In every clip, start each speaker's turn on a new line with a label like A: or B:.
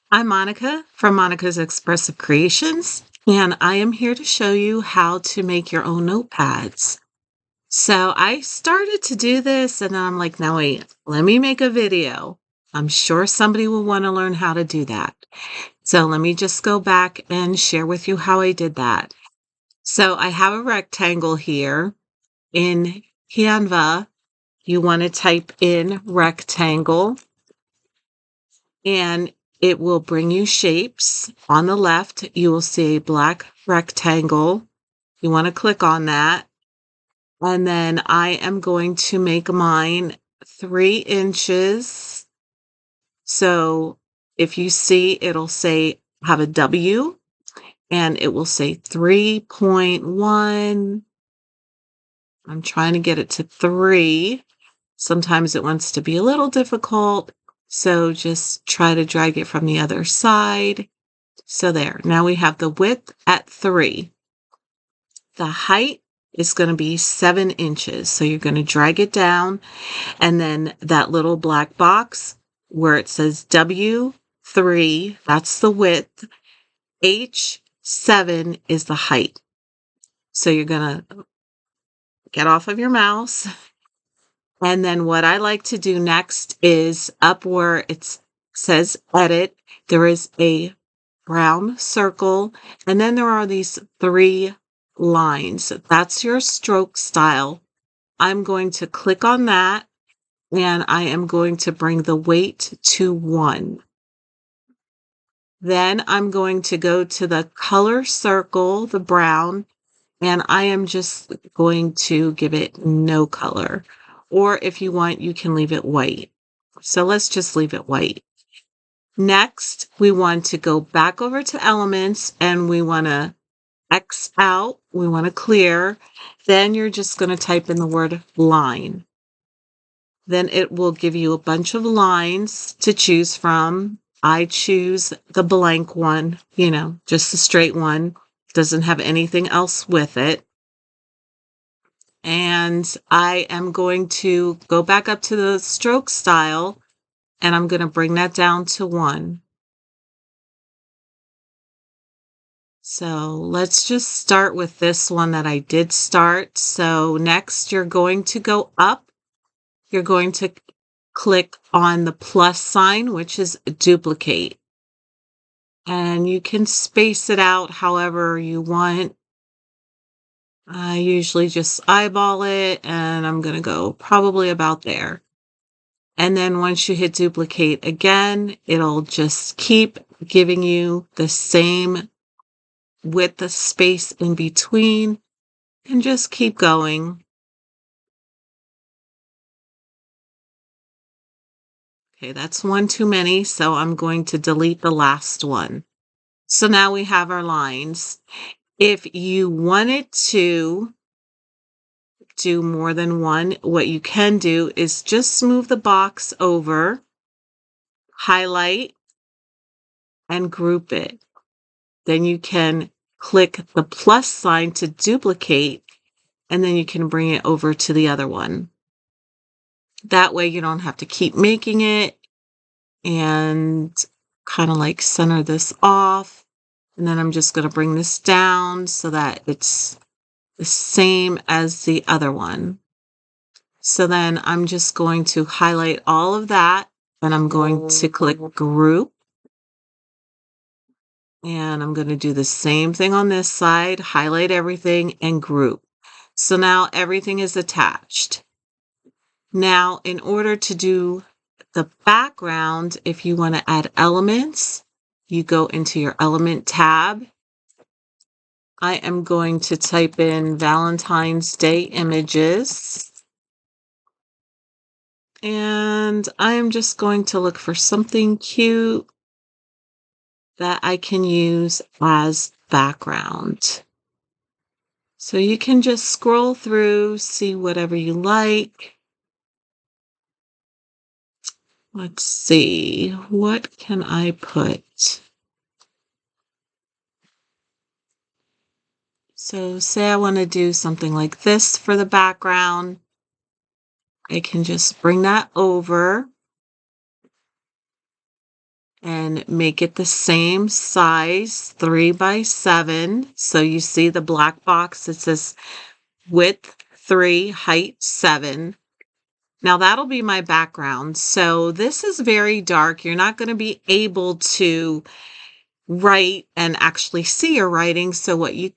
A: I'm Monica from Monica's Expressive Creations, and I am here to show you how to make your own notepads. So I started to do this, and then I'm like, now wait, let me make a video. I'm sure somebody will want to learn how to do that. So let me just go back and share with you how I did that. So I have a rectangle here in Canva. You want to type in rectangle, and it will bring you shapes. On the left, you will see a black rectangle. You want to click on that. And then I am going to make mine 3 inches. So if you see, it'll say have a W and it will say 3.1. I'm trying to get it to 3. Sometimes it wants to be a little difficult. So just try to drag it from the other side. So there, now we have the width at 3. The height is going to be 7 inches. So you're going to drag it down, and then that little black box where it says W3, that's the width. H7 is the height. So you're going to get off of your mouse. And then what I like to do next is up where it says edit, there is a brown circle, and then there are these 3 lines. That's your stroke style. I'm going to click on that, and I am going to bring the weight to 1. Then I'm going to go to the color circle, the brown, and I am just going to give it no color. Or if you want, you can leave it white. So let's just leave it white. Next, we want to go back over to elements, and we want to X out. We want to clear. Then you're just going to type in the word line. Then it will give you a bunch of lines to choose from. I choose the blank one, just the straight one. Doesn't have anything else with it. And I am going to go back up to the stroke style, and I'm going to bring that down to 1. So let's just start with this one that I did start. So next, you're going to go up. You're going to click on the plus sign, which is duplicate. And you can space it out however you want. I usually just eyeball it, and I'm going to go probably about there. And then once you hit duplicate again, it'll just keep giving you the same with the space in between, and just keep going. Okay, that's one too many, so I'm going to delete the last one. So now we have our lines. If you wanted to do more than one, what you can do is just move the box over, highlight, and group it. Then you can click the plus sign to duplicate, and then you can bring it over to the other one. That way you don't have to keep making it, and kind of like center this off. And then I'm just going to bring this down so that it's the same as the other one. So then I'm just going to highlight all of that, and I'm going to click group. And I'm going to do the same thing on this side, highlight everything and group. So now everything is attached. Now, in order to do the background, if you want to add elements, you go into your element tab. I am going to type in Valentine's Day images. And I am just going to look for something cute that I can use as background. So you can just scroll through, see whatever you like. Let's see, what can I put? So say I want to do something like this for the background. I can just bring that over. and make it the same size, 3 by 7. So you see the black box that says width 3, height 7. Now that'll be my background. So this is very dark. You're not going to be able to write and actually see your writing. So what you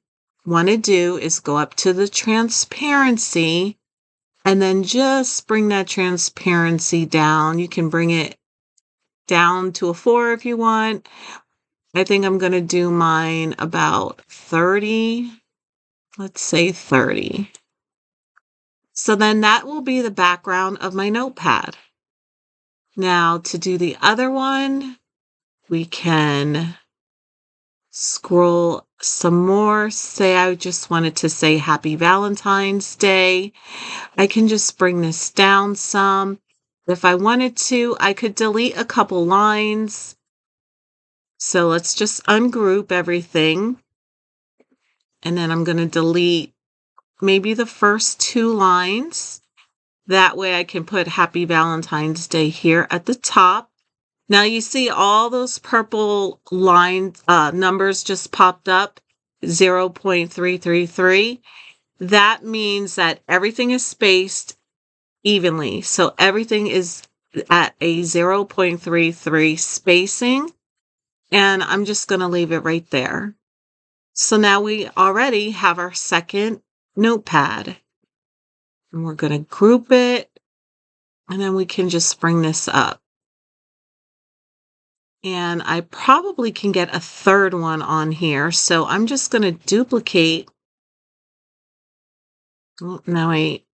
A: want to do is go up to the transparency and then just bring that transparency down. You can bring it down to a 4 if you want. I think I'm going to do mine about 30. Let's say 30. So then that will be the background of my notepad. Now to do the other one, we can scroll some more. Say I just wanted to say Happy Valentine's Day. I can just bring this down some. If I wanted to, I could delete a couple lines. So let's just ungroup everything. And then I'm going to delete maybe the first 2 lines. That way I can put Happy Valentine's Day here at the top. Now you see all those purple line numbers just popped up, 0.333. That means that everything is spaced evenly. So everything is at a 0.33 spacing. And I'm just going to leave it right there. So now we already have our second notepad. And we're going to group it. And then we can just bring this up. And I probably can get a third one on here. So I'm just going to duplicate. Oh, now wait.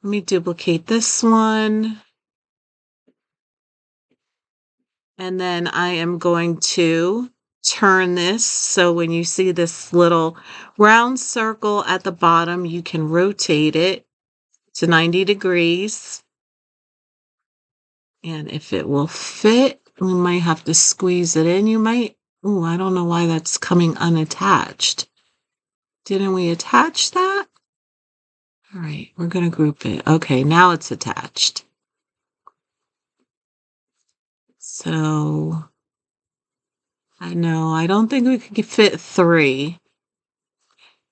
A: Let me duplicate this one. And then I am going to turn this. So when you see this little round circle at the bottom, you can rotate it to 90 degrees. And if it will fit, we might have to squeeze it in. You might, oh, I don't know why that's coming unattached. Didn't we attach that? All right, we're going to group it. Okay, now it's attached. So I know, I don't think we could fit 3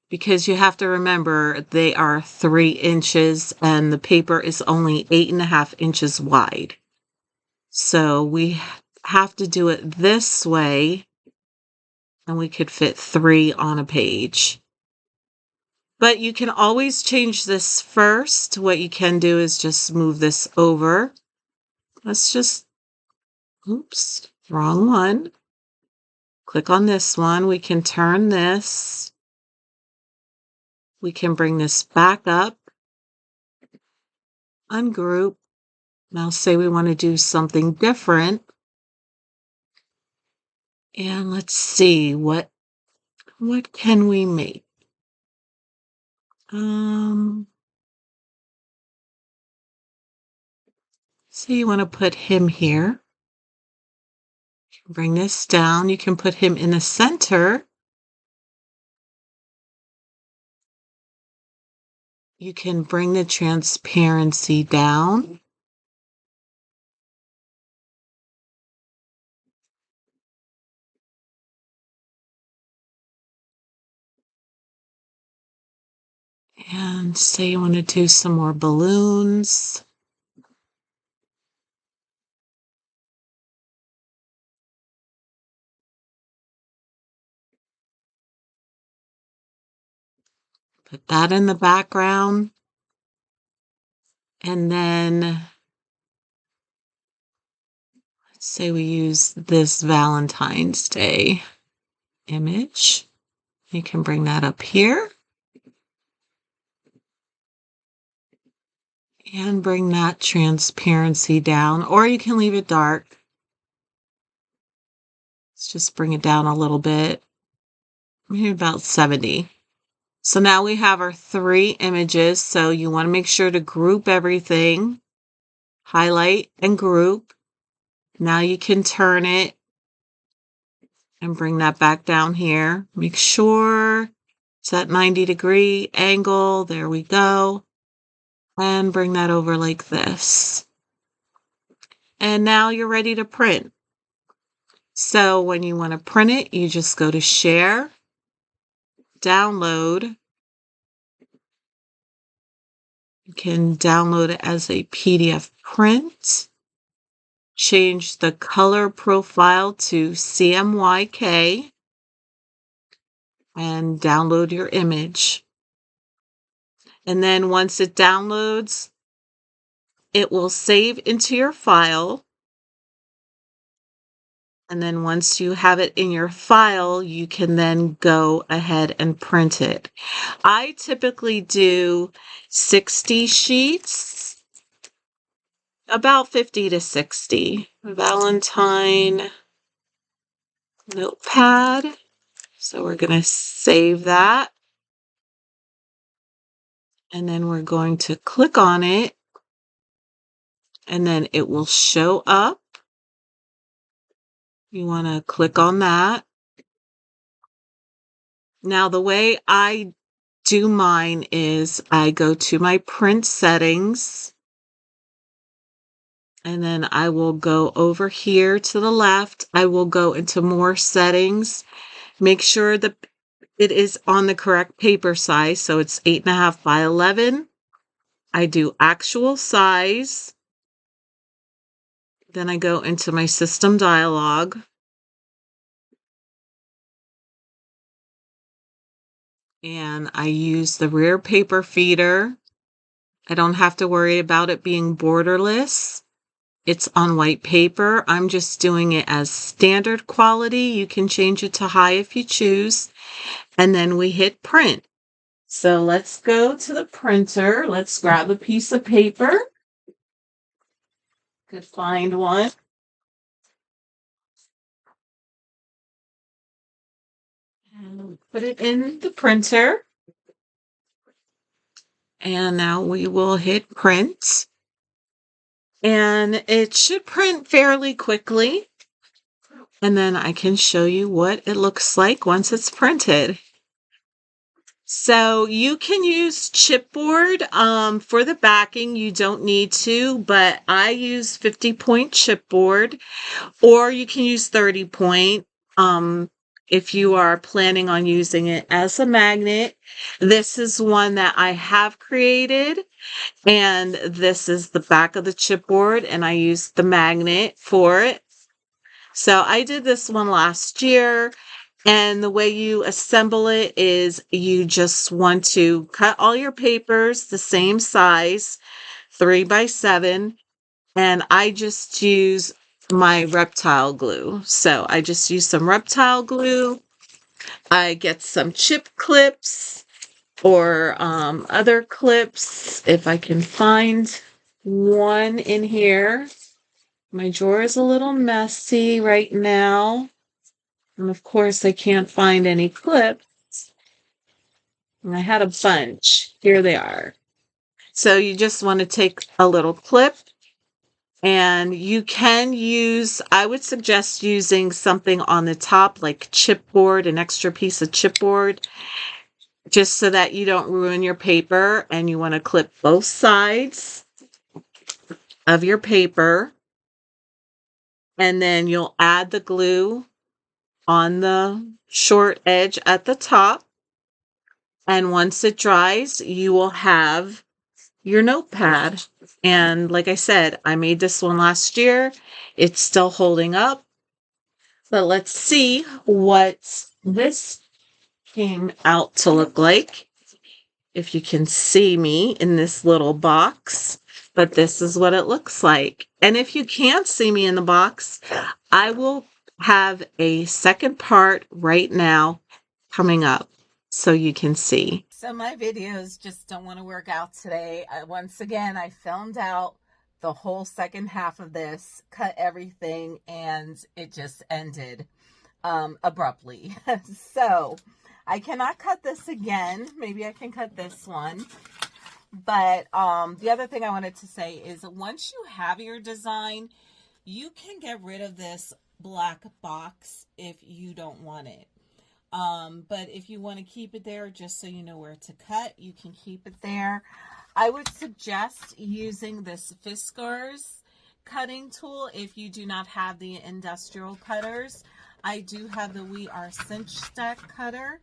A: because you have to remember they are 3 inches and the paper is only 8.5 inches wide. So we have to do it this way and we could fit 3 on a page. But you can always change this first. What you can do is just move this over. Let's just, oops, wrong one. Click on this one. We can turn this. We can bring this back up. Ungroup. Now say we want to do something different. And let's see, what can we make? So you want to put him here. Bring this down. You can put him in the center. You can bring the transparency down. And say you want to do some more balloons. Put that in the background. And then let's say we use this Valentine's Day image. You can bring that up here. And bring that transparency down, or you can leave it dark. Let's just bring it down a little bit, maybe about 70. So now we have our 3 images. So you want to make sure to group everything, highlight and group. Now you can turn it and bring that back down here. Make sure it's at 90-degree angle. There we go. And bring that over like this. And now you're ready to print. So when you want to print it, you just go to Share, Download. You can download it as a PDF print. Change the color profile to CMYK and download your image. And then once it downloads, it will save into your file. And then once you have it in your file, you can then go ahead and print it. I typically do 60 sheets, about 50 to 60. Valentine Notepad. So we're going to save that. And then we're going to click on it. And then it will show up. You want to click on that. Now, the way I do mine is I go to my print settings, and then I will go over here to the left. I will go into more settings, make sure that it is on the correct paper size. So it's 8.5 by 11. I do actual size. Then I go into my system dialog. And I use the rear paper feeder. I don't have to worry about it being borderless. It's on white paper. I'm just doing it as standard quality. You can change it to high if you choose. And then we hit print. So let's go to the printer. Let's grab a piece of paper. Could find one. And put it in the printer. And now we will hit print. And it should print fairly quickly. And then I can show you what it looks like once it's printed. So you can use chipboard for the backing. You don't need to, but I use 50-point chipboard, or you can use 30-point if you are planning on using it as a magnet. This is one that I have created, and this is the back of the chipboard, and I used the magnet for it. So I did this one last year, and the way you assemble it is you just want to cut all your papers the same size, 3 by 7, and I just use my reptile glue. So I just use some reptile glue. I get some chip clips or other clips if I can find one in here. My drawer is a little messy right now. And of course, I can't find any clips. And I had a bunch. Here they are. So you just want to take a little clip, and you can use, I would suggest using something on the top like chipboard, an extra piece of chipboard, just so that you don't ruin your paper. And you want to clip both sides of your paper. And then you'll add the glue on the short edge at the top. And once it dries, you will have your notepad. And like I said, I made this one last year. It's still holding up. But let's see what this came out to look like. If you can see me in this little box. But this is what it looks like. And if you can't see me in the box, I will have a second part right now coming up so you can see. So my videos just don't want to work out today. Once again, I filmed out the whole second half of this, cut everything, and it just ended abruptly. So I cannot cut this again. Maybe I can cut this one. But the other thing I wanted to say is once you have your design, you can get rid of this black box if you don't want it. But if you want to keep it there, just so you know where to cut, you can keep it there. I would suggest using this Fiskars cutting tool if you do not have the industrial cutters. I do have the We Are Cinch Stack cutter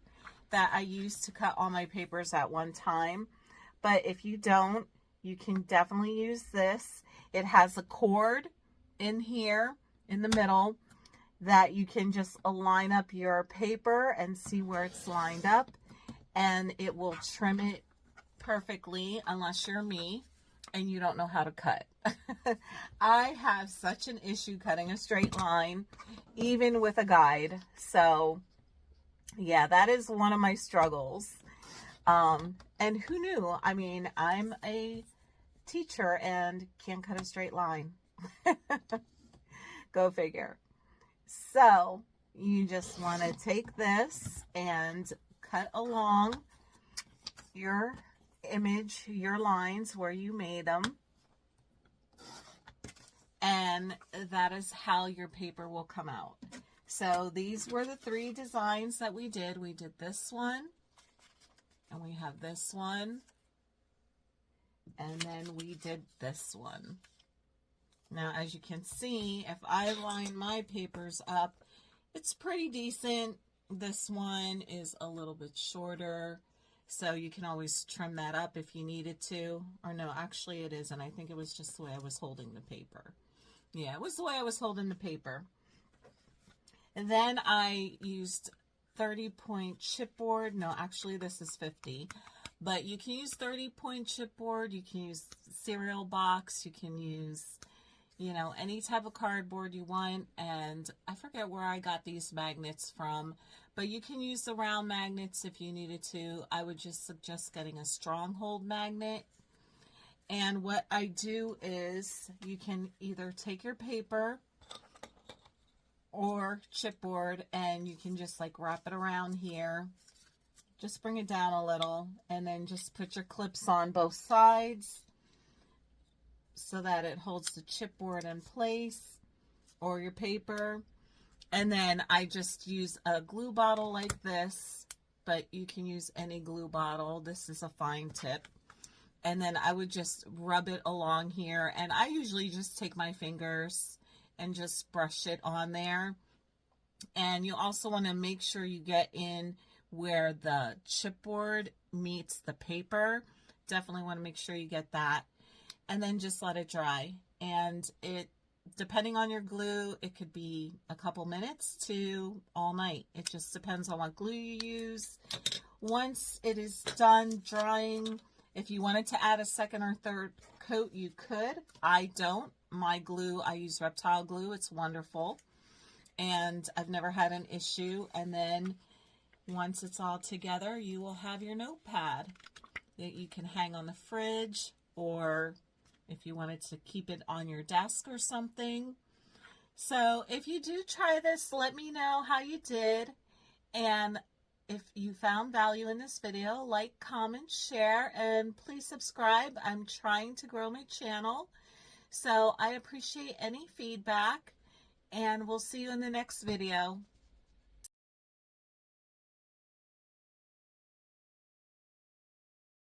A: that I use to cut all my papers at one time. But if you don't, you can definitely use this. It has a cord in here in the middle that you can just line up your paper and see where it's lined up, and it will trim it perfectly, unless you're me and you don't know how to cut. I have such an issue cutting a straight line, even with a guide. So yeah, that is one of my struggles. And who knew? I mean, I'm a teacher and can't cut a straight line. Go figure. So you just want to take this and cut along your image, your lines where you made them. And that is how your paper will come out. So these were the 3 designs that we did. We did this one, and we have this one, and then we did this one. Now, as you can see, if I line my papers up, it's pretty decent. This one is a little bit shorter, so you can always trim that up if you needed to. Or no, actually it isn't. I think it was just the way I was holding the paper. Yeah, it was the way I was holding the paper. And then I used 30-point chipboard. No, actually this is 50. But you can use 30-point chipboard. You can use cereal box. You can use, you know, any type of cardboard you want. And I forget where I got these magnets from, but you can use the round magnets if you needed to. I would just suggest getting a stronghold magnet. And what I do is you can either take your paper or chipboard and you can just like wrap it around here. Just bring it down a little and then just put your clips on both sides so that it holds the chipboard in place or your paper. And then I just use a glue bottle like this, but you can use any glue bottle. This is a fine tip. And then I would just rub it along here. And I usually just take my fingers and just brush it on there. And you also want to make sure you get in where the chipboard meets the paper. Definitely want to make sure you get that. And then just let it dry. And it, depending on your glue, it could be a couple minutes to all night. It just depends on what glue you use. Once it is done drying, if you wanted to add a second or third coat, you could. I don't. My glue, I use Reptile glue. It's wonderful. And I've never had an issue. And then once it's all together, you will have your notepad that you can hang on the fridge, or if you wanted to keep it on your desk or something. So if you do try this, let me know how you did. And if you found value in this video, like, comment, share, and please subscribe. I'm trying to grow my channel, so I appreciate any feedback, and we'll see you in the next video.